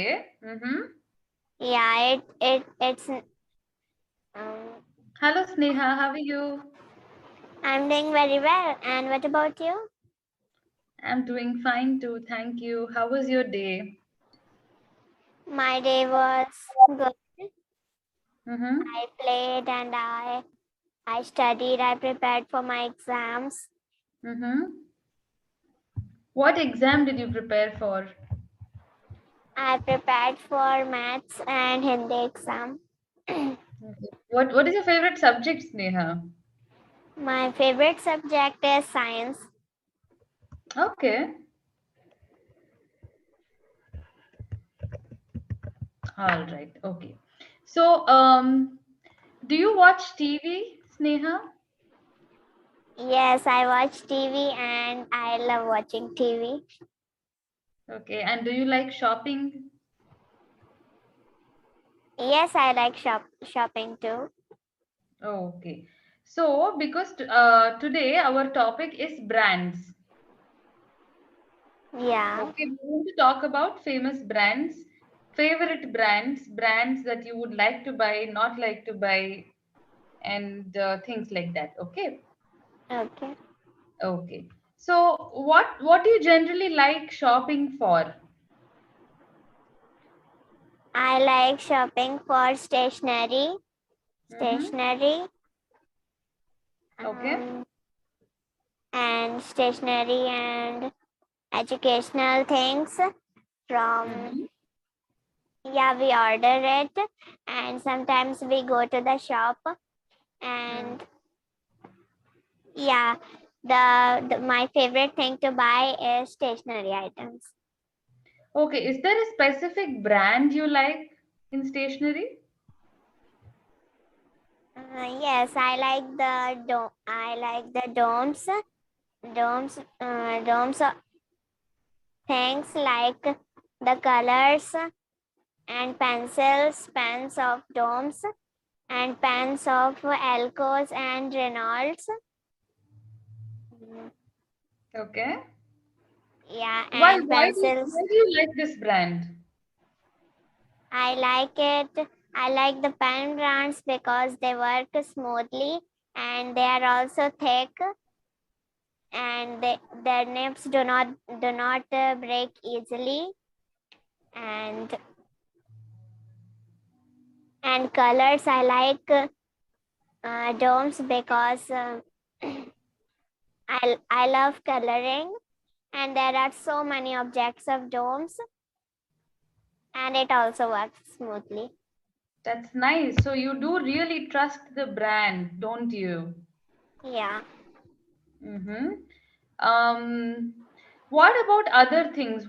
Mm-hmm. Yeah, it's Hello, Sneha. How are you? I'm doing very well. And what about you? I'm doing fine too. Thank you. How was your day? My day was good. Mm-hmm. I played and I studied. I prepared for my exams. Mm-hmm. What exam did you prepare for? I prepared for maths and Hindi exam. Okay. What is your favorite subject, Sneha? My favorite subject is science. Okay. All right. Okay. So, do you watch TV, Sneha? Yes, I watch TV and I love watching TV. Okay. And do you like shopping? Yes, I like shopping too. Oh, okay. So, because today our topic is brands. Yeah. Okay, we want to talk about famous brands, favorite brands, brands that you would like to buy, not like to buy, and things like that. Okay. Okay. Okay. So, what do you generally like shopping for? I like shopping for Mm-hmm. stationery, Okay. um, and stationery and educational things from, Mm-hmm. yeah, we order it and sometimes we go to the shop Mm. and yeah, the my favorite thing to buy is stationery items. Okay. Is there a specific brand you like in stationery? Yes, I like the domes things like the colors and pencils, pens of domes and pens of Elcos and Reynolds. Okay. Yeah, Why and why do pencils. why do you like this brand? I like it. I like the pen brands because they work smoothly and they are also thick and their nibs do not break easily and colors. I like domes because I love coloring and there are so many objects of domes and it also works smoothly. That's nice. So you do really trust the brand, don't you? Yeah. Mm-hmm. What about other things?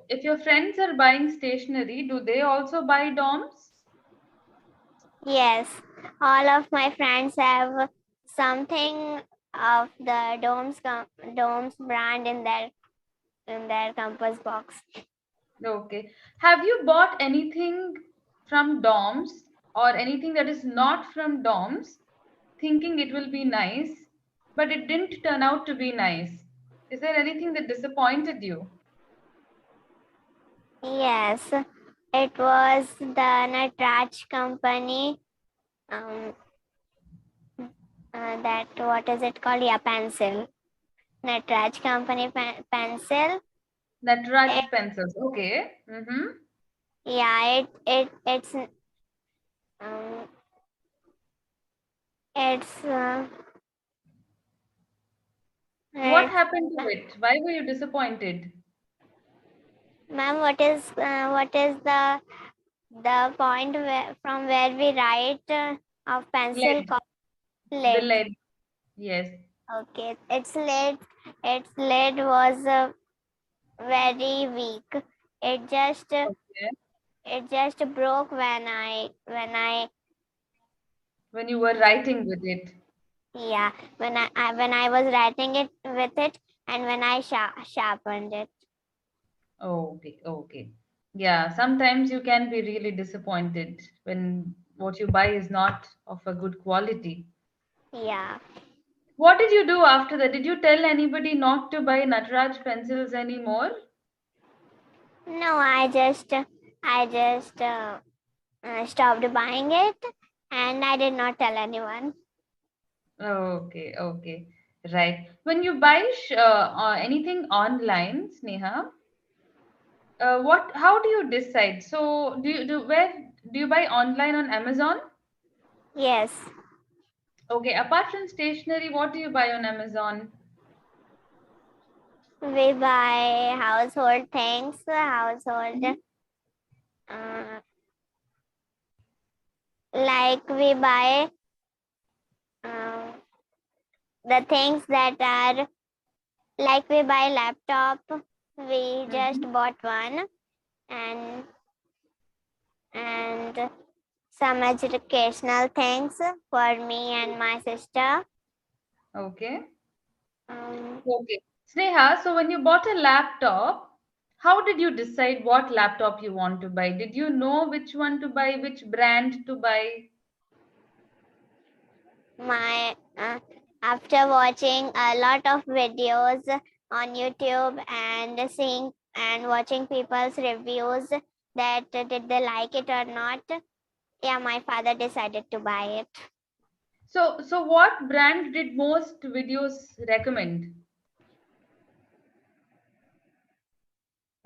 If your friends are buying stationery, do they also buy DOMs? Yes. All of my friends have something of the domes brand in their compass box. Okay. Have you bought anything from DOMs or anything that is not from DOMs, thinking it will be nice, but it didn't turn out to be nice? Is there anything that disappointed you? Yes. It was the Natraj company. Um, that what is it called? Yeah, pencil. Natraj company pencil. It, Nataraj pencils. Okay. Mm-hmm. yeah, um, it's What it's happened to it? Why were you disappointed? ma'am. What is the point from where we write of pencil Lead. called The lead? lead. Yes. Okay, its lead. Its lead was very weak. It just Okay. it just broke when I When you were writing with it. yeah when I was writing it with it and when I sharpened it. Oh, okay. Okay. Yeah. Sometimes you can be really disappointed when what you buy is not of a good quality. Yeah. What did you do after that? Did you tell anybody not to buy Nataraj pencils anymore? No, I just stopped buying it, and I did not tell anyone. Okay, okay, right. When you buy anything online, Sneha, what? How do you decide? So, where do you buy online on Amazon? Yes, Okay, apart from stationery, what do you buy on Amazon? we buy household things, household Mhm. uh, like we buy uh, the things that are like we buy laptop. We just Mhm. bought one, and and some educational things for me and my sister. Okay. Um, Okay. Sneha, so when you bought a laptop, how did you decide what laptop you want to buy? Did you know which one to buy, which brand to buy? my after watching a lot of videos on YouTube and seeing and watching people's reviews that did they like it or not, yeah, my father decided to buy it. So what brand did most videos recommend?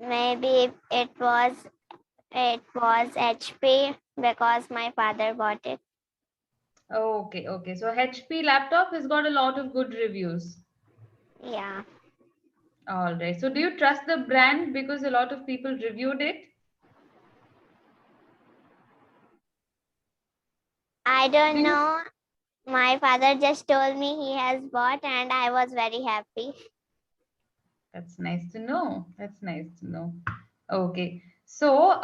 Maybe it was HP because my father bought it. Okay, okay. So HP laptop has got a lot of good reviews. Yeah, All right. So do you trust the brand because a lot of people reviewed it? I Do don't you? know. My father just told me he has bought, and I was very happy. That's nice to know. That's nice to know. Okay. So,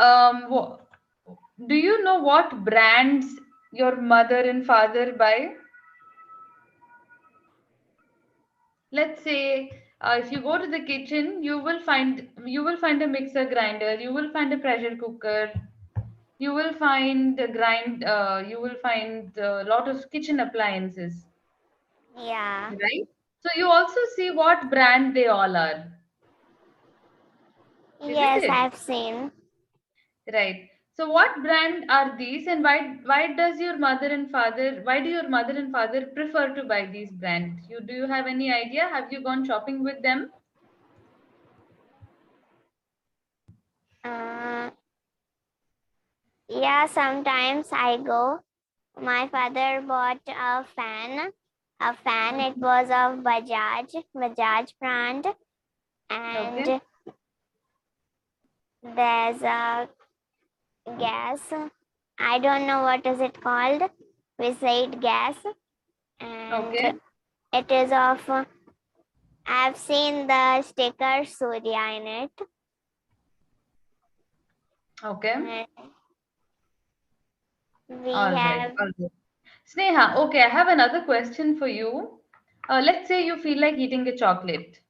do you know what brands your mother and father buy? Let's say, if you go to the kitchen, you will find a mixer grinder, you will find a pressure cooker, you will find a lot of kitchen appliances, Yeah. right? So you also see what brand they all are, isn't Yes, it? I've seen. Right. So what brand are these, and why do your mother and father prefer to buy these brands? Do you have any idea? Have you gone shopping with them? Uh, yeah, sometimes I go. My father bought a fan. A fan. It Mhm. was of Bajaj brand, Okay. and there's a gas. I don't know what is it called. We say it gas, and Okay. it is of. I've seen the sticker Surya in it, Okay. and we All right. have. All right. Sneha, okay, I have another question for you. Let's say you feel like eating a chocolate.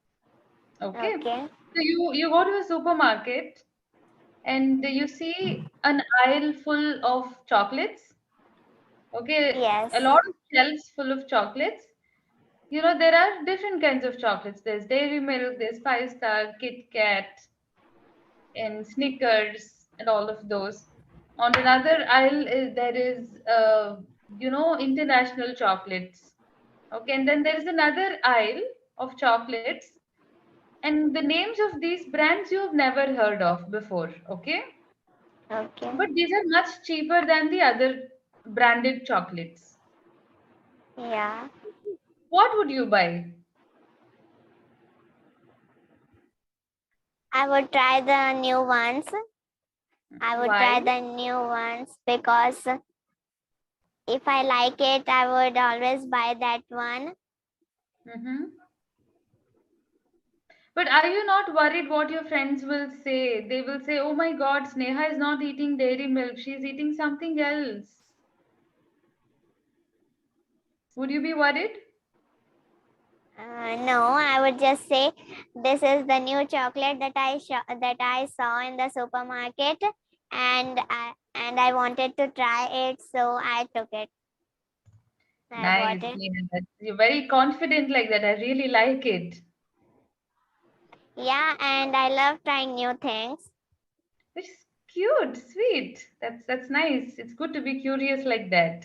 Okay. Okay. So you go to a supermarket and you see an aisle full of chocolates. Okay, a Yes. lot of shelves full of chocolates. There are different kinds of chocolates. There's Dairy Milk, there's Five Star, Kit Kat, and Snickers, and all of those. On another aisle, there is, international chocolates. Okay, and then there is another aisle of chocolates, and the names of these brands you have never heard of before. Okay, Okay. but these are much cheaper than the other branded chocolates. Yeah. What would you buy? I would try the new ones. I would Why? try the new ones because if I like it, I would always buy that one. Mm-hmm. But are you not worried what your friends will say? They will say, "Oh my God, Sneha is not eating dairy milk. She's eating something else." Would you be worried? No, I would just say this is the new chocolate that I saw in the supermarket, and I wanted to try it, so I took it. I bought Nice, it. Sneha. You're very confident like that. I really like it. Yeah, and I love trying new things. Which is cute, sweet. That's nice. It's good to be curious like that.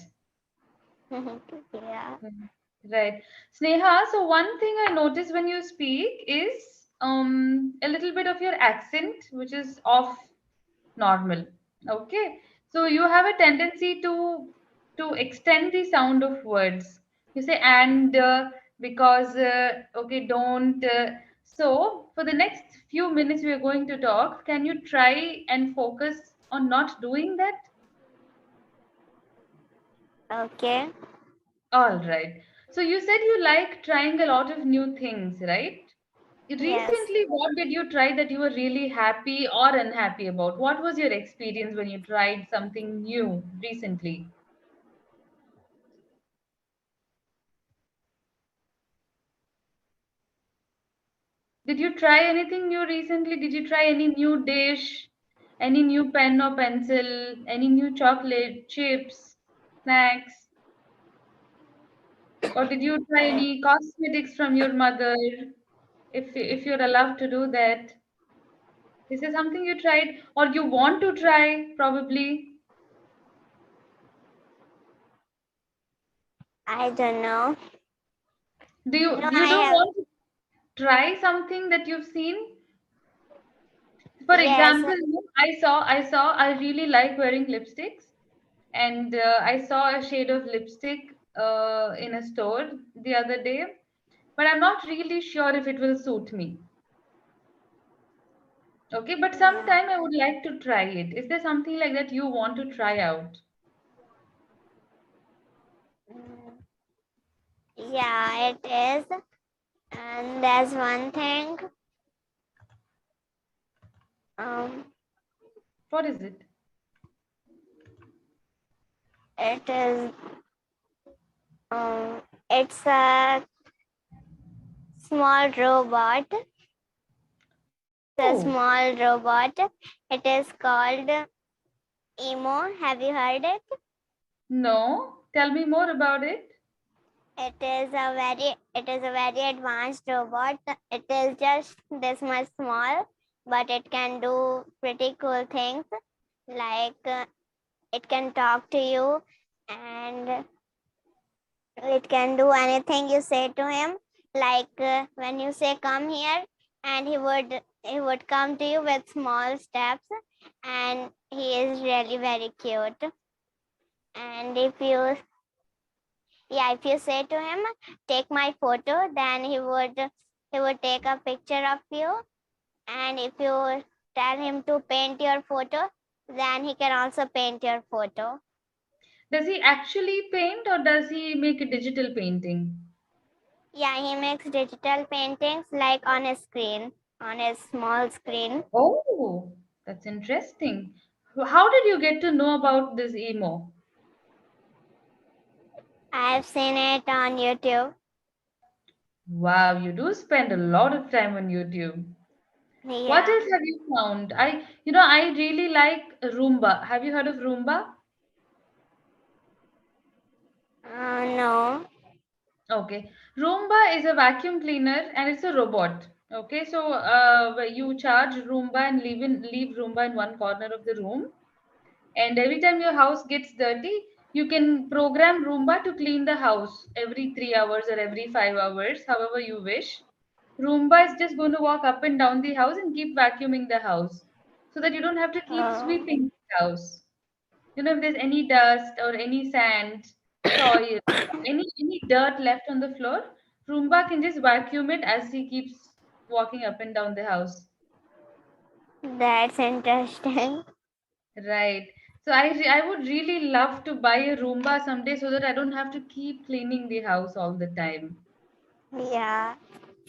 Yeah. Mm. Right. Sneha, so one thing I notice when you speak is a little bit of your accent, which is off normal. Okay. So you have a tendency to extend the sound of words. You say and because okay, don't so for the next few minutes we are going to talk. Can you try and focus on not doing that? Okay. All right. So you said you like trying a lot of new things, right? Yes. Recently, what did you try that you were really happy or unhappy about? What was your experience when you tried something new recently? Did you try anything new recently? Did you try any new dish, any new pen or pencil, any new chocolate, chips, snacks? Or did you try Uh, any cosmetics from your mother? If you're allowed to do that. Is there something you tried or you want to try probably? I don't know. Do you No, you I don't have. want to try something that you've seen? For Yes. example, I really like wearing lipsticks, and I saw a shade of lipstick in a store the other day, but I'm not really sure if it will suit me. Okay, but Yeah. sometime I would like to try it. Is there something like that you want to try out? Mm, yeah, it is. And there's one thing. Um, What is it? it is. Um, it's a small robot. It's a Oh, small robot. It is called Emo. Have you heard it? no. Tell me more about it. It is a very advanced robot. It is just this much small, but it can do pretty cool things. Like it can talk to you, and it can do anything you say to him. Like when you say come here, and he would come to you with small steps, and he is really very cute. And if you say to him take my photo, then he would take a picture of you. And if you tell him to paint your photo, then he can also paint your photo. Does he actually paint or does he make a digital painting? Yeah, he makes digital paintings like on a screen, on a small screen. Oh, that's interesting. How did you get to know about this emo? I've seen it on YouTube. Wow, you do spend a lot of time on YouTube. What Yeah. else have you found? I really like Roomba. Have you heard of Roomba? No. Okay. Roomba is a vacuum cleaner and it's a robot. Okay, so where you charge Roomba and leave Roomba in one corner of the room. And every time your house gets dirty, you can program Roomba to clean the house every 3 hours or every 5 hours, however you wish. Roomba is just going to walk up and down the house and keep vacuuming the house so that you don't have to keep Oh, sweeping the house. If there's any dust or any sand, soil, any dirt left on the floor, Roomba can just vacuum it as he keeps walking up and down the house. that's interesting. Right. So I would really love to buy a Roomba someday so that I don't have to keep cleaning the house all the time. Yeah.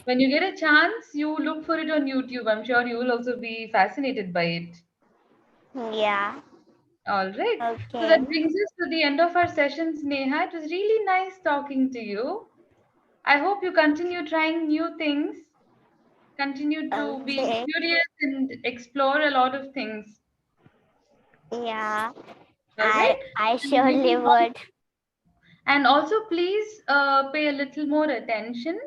When you get a chance, you look for it on YouTube. I'm sure you will also be fascinated by it. Yeah. All right. So Okay. that brings us to the end of our session, Sneha. It was really nice talking to you. I hope you continue trying new things, continue to be Okay. curious and explore a lot of things. Yeah. All I right. I And surely would. also please pay a little more attention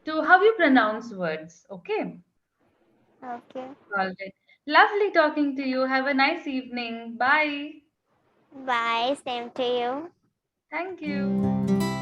to how you pronounce words. Okay. Okay. All right. Lovely talking to you. Have a nice evening. Bye. Bye. Same to you. Thank you.